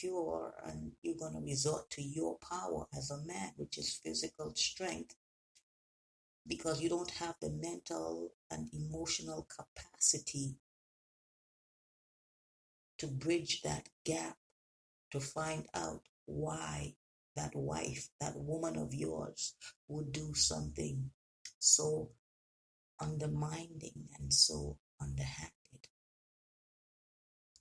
insecure and you're going to resort to your power as a man, which is physical strength, because you don't have the mental and emotional capacity to bridge that gap to find out why that wife, that woman of yours, would do something so undermining and so underhanded.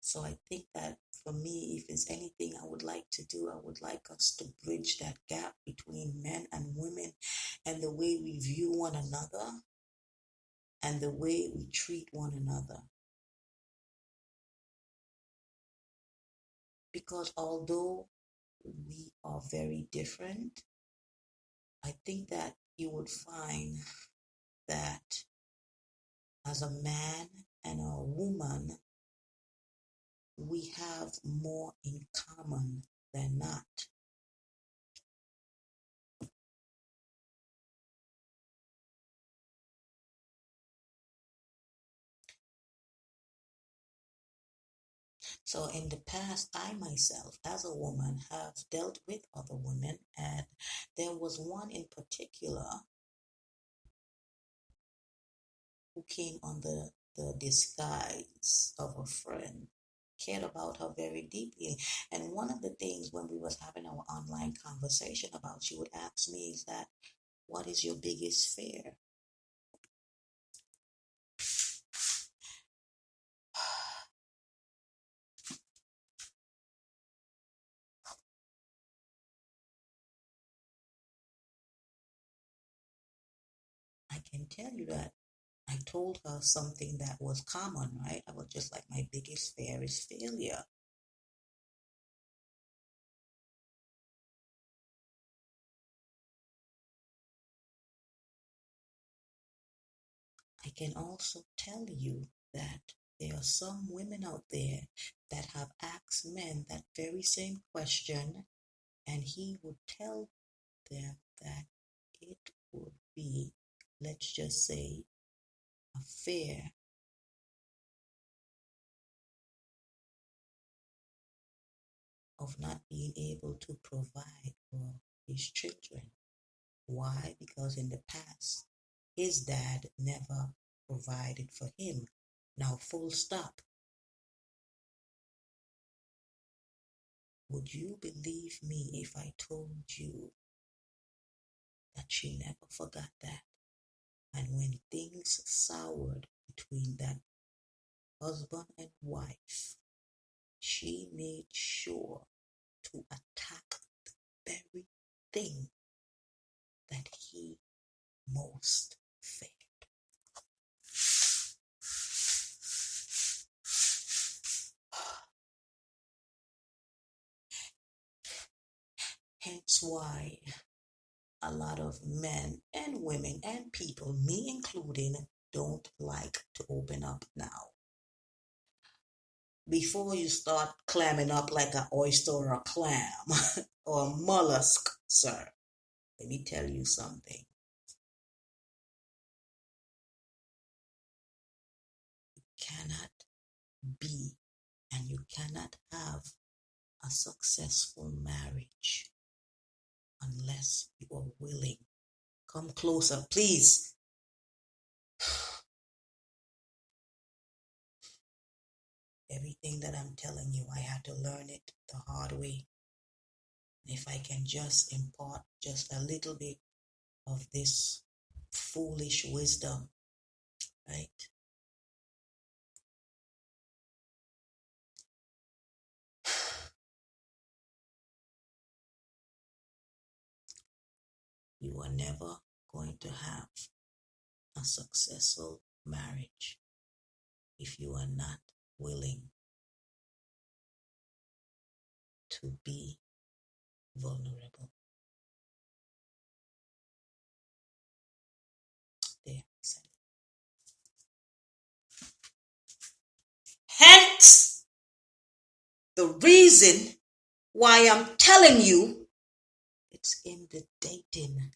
So I think that for me, if there's anything I would like to do, I would like us to bridge that gap between men and women and the way we view one another and the way we treat one another. Because although we are very different, I think that you would find that as a man and a woman, we have more in common than not. So in the past, I myself, as a woman, have dealt with other women, and there was one in particular who came under the disguise of a friend, cared about her very deeply. And one of the things when we was having our online conversation about, she would ask me is that, what is your biggest fear? I can tell you that I told her something that was common, right? I was just like, my biggest fear is failure. I can also tell you that there are some women out there that have asked men that very same question, and he would tell them that it would be, let's just say, a fear of not being able to provide for his children. Why? Because in the past, his dad never provided for him. Now, full stop. Would you believe me if I told you that she never forgot that? And when things soured between that husband and wife, she made sure to attack the very thing that he most feared. Hence why a lot of men and women and people, me including, don't like to open up now. Before you start clamming up like an oyster or a clam or a mollusk, sir, let me tell you something. You cannot be and you cannot have a successful marriage unless you are willing. Come closer, please. Everything that I'm telling you, I had to learn it the hard way. If I can just impart just a little bit of this foolish wisdom, right? You are never going to have a successful marriage if you are not willing to be vulnerable. There, I said it. Hence, the reason why I'm telling you it's in the dating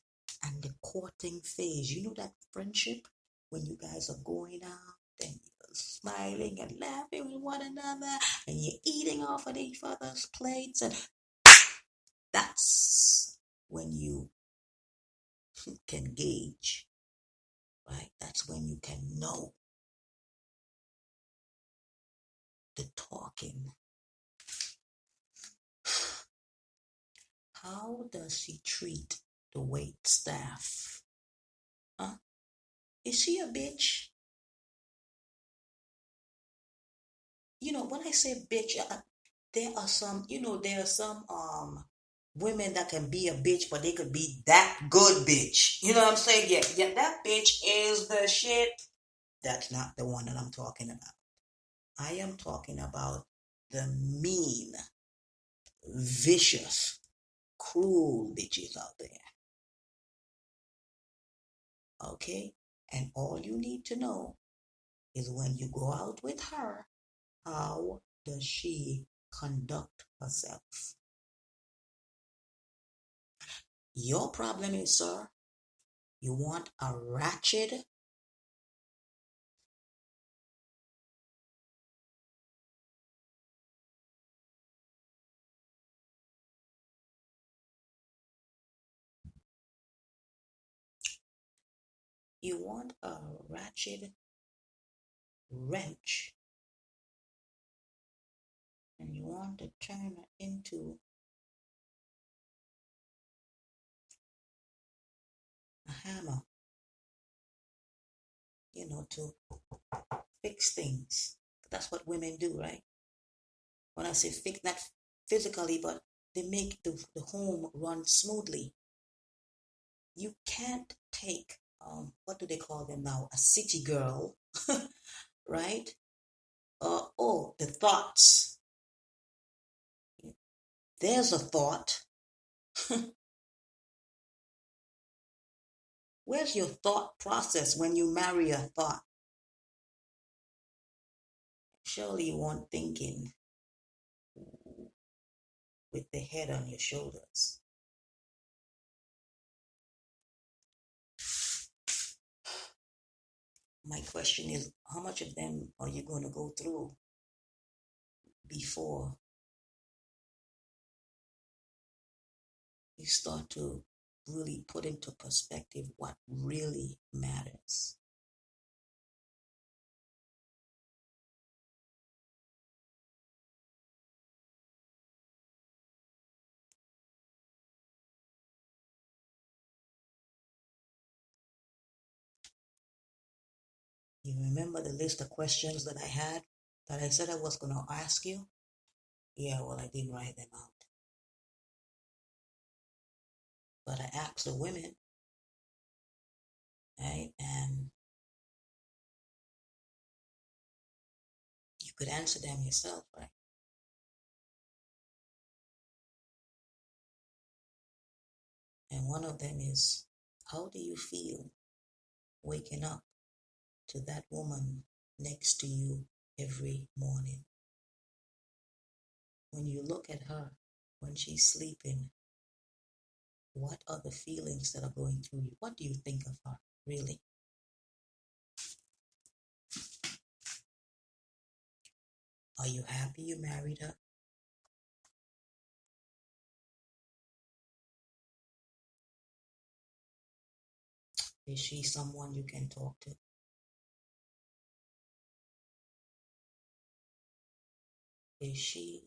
and the courting phase. You know that friendship when you guys are going out and smiling and laughing with one another, and you're eating off of each other's plates, and that's when you can gauge, right? That's when you can know the talking. How does she treat the wait staff? Huh? Is she a bitch? When I say bitch, there are some women that can be a bitch, but they could be that good bitch. You know what I'm saying? Yeah, yeah, that bitch is the shit. That's not the one that I'm talking about. I am talking about the mean, vicious, cruel bitches out there. Okay? And all you need to know is when you go out with her, how does she conduct herself? Your problem is, sir, you want a ratchet, you want a ratchet wrench, and you want to turn it into a hammer, to fix things. That's what women do, right? When I say fix, not physically, but they make the home run smoothly. You can't take, what do they call them now? A city girl, right? The thoughts. There's a thought. Where's your thought process when you marry a thought? Surely you weren't thinking with the head on your shoulders. My question is, how much of them are you going to go through before you start to really put into perspective what really matters? You remember the list of questions that I had that I said I was going to ask you? Yeah, well, I didn't write them out. But I asked the women, right? And you could answer them yourself, right? And one of them is, how do you feel waking up to that woman next to you every morning? When you look at her, when she's sleeping, what are the feelings that are going through you? What do you think of her, really? Are you happy you married her? Is she someone you can talk to? Is she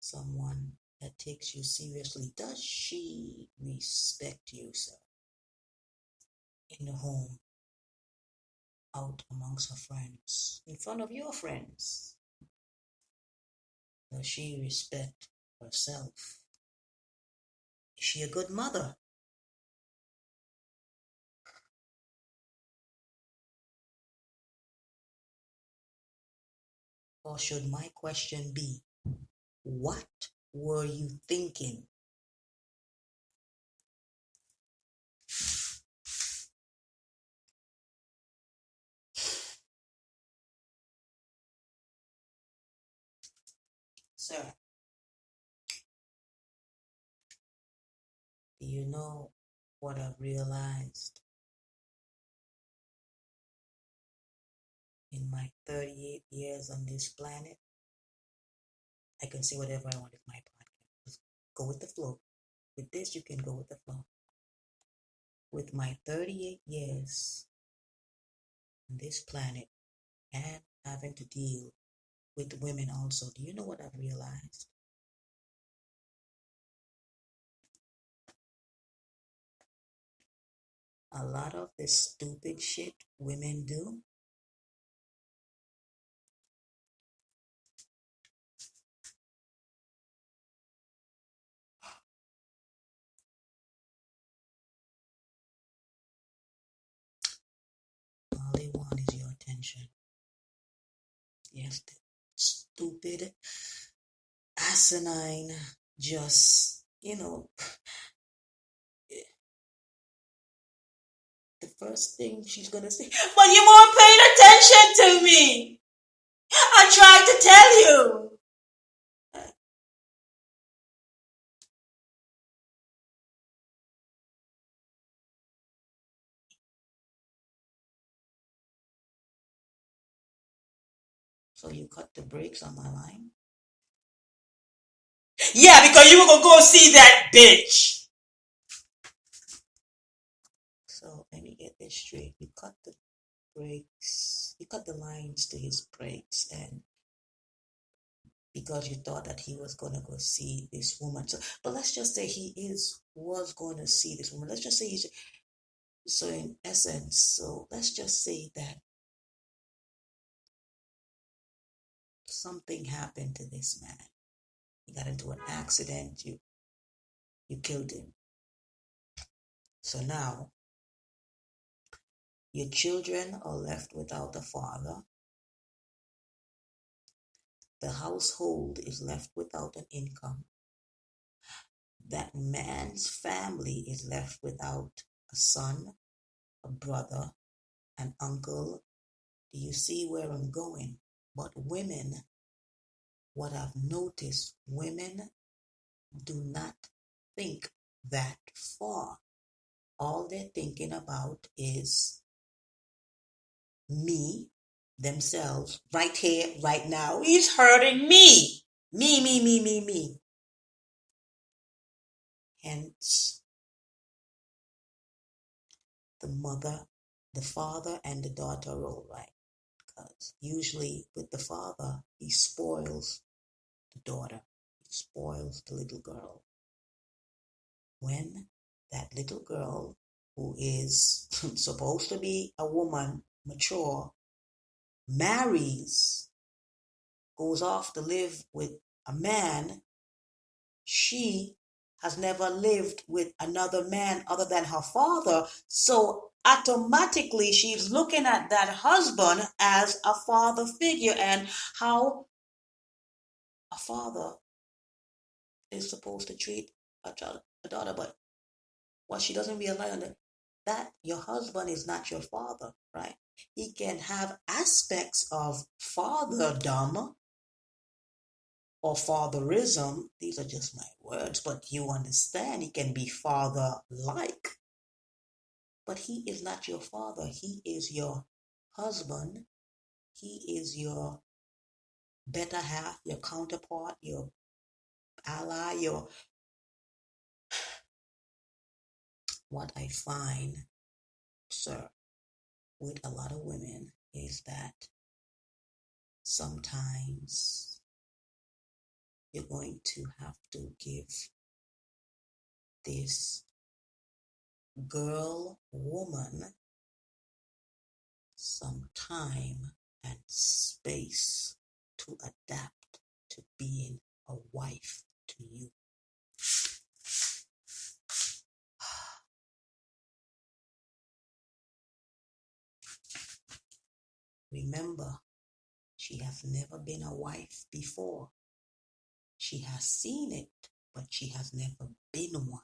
someone that takes you seriously? Does she respect you, sir? In the home, out amongst her friends, in front of your friends? Does she respect herself? Is she a good mother? Or should my question be, what were you thinking? Sir, do you know what I've realized in my 38 years on this planet, I can say whatever I want with my podcast. Just go with the flow. With this, you can go with the flow. With my 38 years on this planet and having to deal with women also, do you know what I've realized? A lot of the stupid shit women do, all they want is your attention. Yes, the stupid, asinine, just, the first thing she's gonna say, but you weren't paying attention to me. I tried to tell you. So you cut the brakes on my line? Yeah, because you were gonna go see that bitch. So let me get this straight. You cut the brakes, you cut the lines to his brakes, and because you thought that he was gonna go see this woman. So, but let's just say was going to see this woman. Let's just say so in essence. So let's just say that something happened to this man. He got into an accident. You killed him. So now your children are left without a father. The household is left without an income. That man's family is left without a son, a brother, an uncle. Do you see where I'm going? But women, what I've noticed, women do not think that far. All they're thinking about is me, themselves, right here, right now. He's hurting me. Me. Hence, the father and the daughter roll right. Because usually with the father, he spoils the daughter. He spoils the little girl. When that little girl, who is supposed to be a woman, mature, marries, goes off to live with a man, she has never lived with another man other than her father. So automatically she's looking at that husband as a father figure, and how a father is supposed to treat a daughter. But what she doesn't realize is that your husband is not your father, right? He can have aspects of fatherdom or fatherism. These are just my words, but you understand, he can be father-like. But he is not your father. He is your husband. He is your better half, your counterpart, your ally, what I find, sir, with a lot of women is that sometimes you're going to have to give this woman, some time and space to adapt to being a wife to you. Remember, she has never been a wife before. She has seen it, but she has never been one.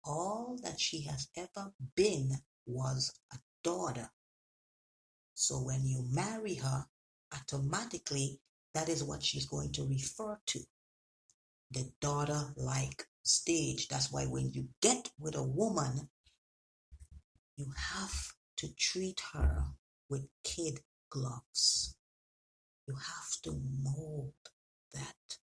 All that she has ever been was a daughter. So when you marry her, automatically that is what she's going to refer to, the daughter-like stage. That's why when you get with a woman, you have to treat her with kid gloves. You have to mold that